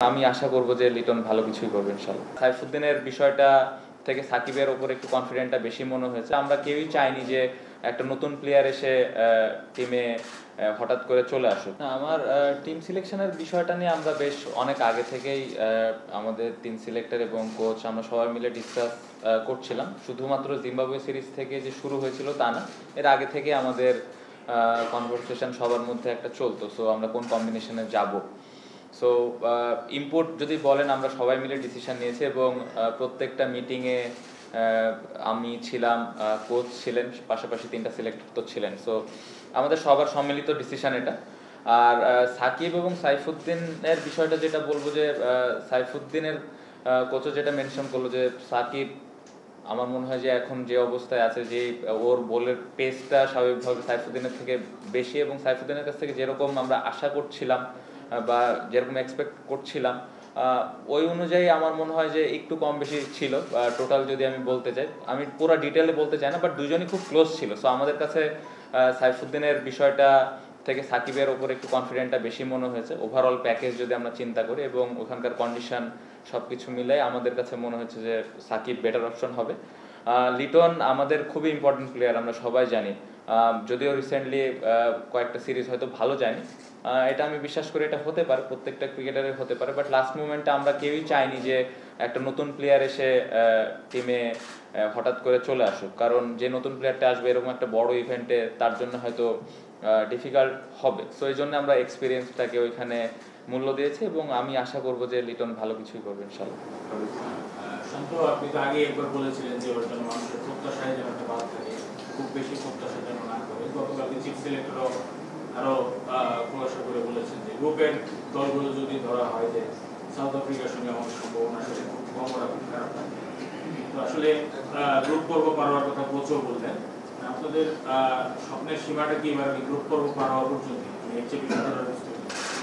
আমি আশা করব যে লিটন ভালো কিছুই করবে ইনশাআল্লাহ। সাইফুদ্দিনের বিষয়টা থেকে সাকিবের উপর একটু কনফিডেন্টটা বেশি মনে হয়েছে। আমরা কেউই চাইনি যে একটা নতুন প্লেয়ার এসে টিমে হঠাৎ করে চলে আসুক। আমার টিম সিলেকশনের বিষয়টা নিয়ে আমরা বেশ অনেক আগে থেকেই আমাদের টিম সিলেক্টর এবং কোচ আমরা সবাই মিলে ডিসকাস করছিলাম। শুধুমাত্র জিম্বাবুয়ে সিরিজ থেকে যে শুরু হয়েছিল তা না, এর আগে থেকে আমাদের কনভারসেশন সবার মধ্যে একটা চলতো। সো আমরা কোন কম্বিনেশনে যাব। সো ইম্পোর্ট যদি বলেন, আমরা সবাই মিলে ডিসিশন নিয়েছি এবং প্রত্যেকটা মিটিংয়ে আমি ছিলাম, কোচ ছিলেন, পাশাপাশি 3টা সিলেক্টর তো ছিলেন। সো আমাদের সবার সম্মিলিত ডিসিশন এটা। আর সাকিব এবং সাইফুদ্দিনের বিষয়টা যেটা বলবো যে সাইফুদ্দিনের কোচও যেটা মেনশন করলো যে সাকিব আমার মনে হয় যে এখন যে অবস্থায় আছে, যে ওর বলের পেসটা স্বাভাবিকভাবে সাইফুদ্দিনের থেকে বেশি এবং সাইফুদ্দিনের কাছ থেকে যেরকম আমরা আশা করছিলাম বা যেরকম এক্সপেক্ট করছিলাম ওই অনুযায়ী আমার মনে হয় যে একটু কম বেশি ছিল। টোটাল যদি আমি বলতে চাই, আমি পুরো ডিটেলে বলতে চাই না, বাট দুজনই খুব ক্লোজ ছিল। সো আমাদের কাছে সাইফুদ্দিনের বিষয়টা থেকে সাকিবের ওপর একটু কনফিডেন্টটা বেশি মনে হয়েছে ওভারঅল প্যাকেজ যদি আমরা চিন্তা করি এবং ওখানকার কন্ডিশন সব কিছু মিলাই আমাদের কাছে মনে হচ্ছে যে সাকিব বেটার অপশন হবে। লিটন আমাদের খুবই ইম্পর্টেন্ট প্লেয়ার, আমরা সবাই জানি। যদিও রিসেন্টলি কয়েকটা সিরিজ হয়তো ভালো যায়নি, এটা আমি বিশ্বাস করি এটা হতে পারে, প্রত্যেকটা ক্রিকেটারের হতে পারে, বাট লাস্ট মোমেন্টে আমরা কেউই চাইনি যে একটা নতুন প্লেয়ার এসে টিমে হঠাৎ করে চলে আসুক। কারণ যে নতুন প্লেয়ারটা আসবে এরকম একটা বড় ইভেন্টে তার জন্য হয়তো ডিফিকাল্ট হবে। সো এই জন্য আমরা এক্সপিরিয়েন্সটাকে ওইখানে মূল্য দিয়েছি এবং আমি আশা করব যে লিটন ভালো কিছুই করবে ইনশাআল্লাহ। আপনি তো আগে একবার বলেছিলেন যে ওর জন্য মানুষের প্রত্যাশায় যেন একটা বাদ থাকে, খুব বেশি প্রত্যাশা যেন না করে। গতকালকে চিফ সিলেক্টরও আরো খোলাসা করে বলেছেন যে গ্রুপের দলগুলো যদি ধরা হয় যে সাউথ আফ্রিকার সঙ্গে আমাদের সম্ভাবনা সেটা খুব কম, ওরা খুব খারাপ থাকে। তো আসলে গ্রুপ পর্ব পার হওয়ার কথা কোচও বললেন। আপনাদের স্বপ্নের সীমাটা কি এবার গ্রুপ পর্ব পার হওয়া পর্যন্ত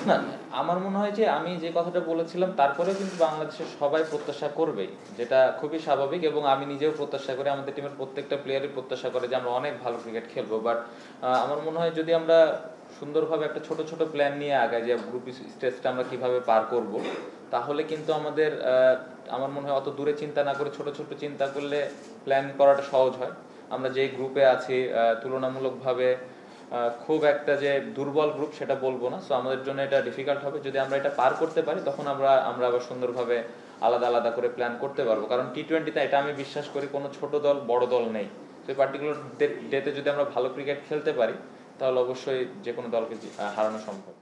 না, আমার মনে হয় যে আমি যে কথাটা বলেছিলাম তারপরেও কিন্তু বাংলাদেশের সবাই প্রত্যাশা করবেই, যেটা খুবই স্বাভাবিক এবং আমি নিজেও প্রত্যাশা করি, আমাদের টিমের প্রত্যেকটা প্লেয়ারই প্রত্যাশা করে যে আমরা অনেক ভালো ক্রিকেট খেলবো। বাট আমার মনে হয় যদি আমরা সুন্দরভাবে একটা ছোট ছোট প্ল্যান নিয়ে আগাই যে গ্রুপ স্টেজটা আমরা কিভাবে পার করব, তাহলে কিন্তু আমাদের আমার মনে হয় অত দূরে চিন্তা না করে ছোট ছোট চিন্তা করলে প্ল্যান করাটা সহজ হয়। আমরা যেই গ্রুপে আছি তুলনামূলকভাবে খুব একটা যে দুর্বল গ্রুপ সেটা বলবো না। সো আমাদের জন্য এটা ডিফিকাল্ট হবে। যদি আমরা এটা পার করতে পারি তখন আমরা আবার সুন্দরভাবে আলাদা আলাদা করে প্ল্যান করতে পারবো। কারণ টি-20তে এটা আমি বিশ্বাস করি কোনো ছোট দল বড় দল নেই। তো এই পার্টিকুলার ডেতে যদি আমরা ভালো ক্রিকেট খেলতে পারি তাহলে অবশ্যই যে কোনো দলকে হারানো সম্ভব।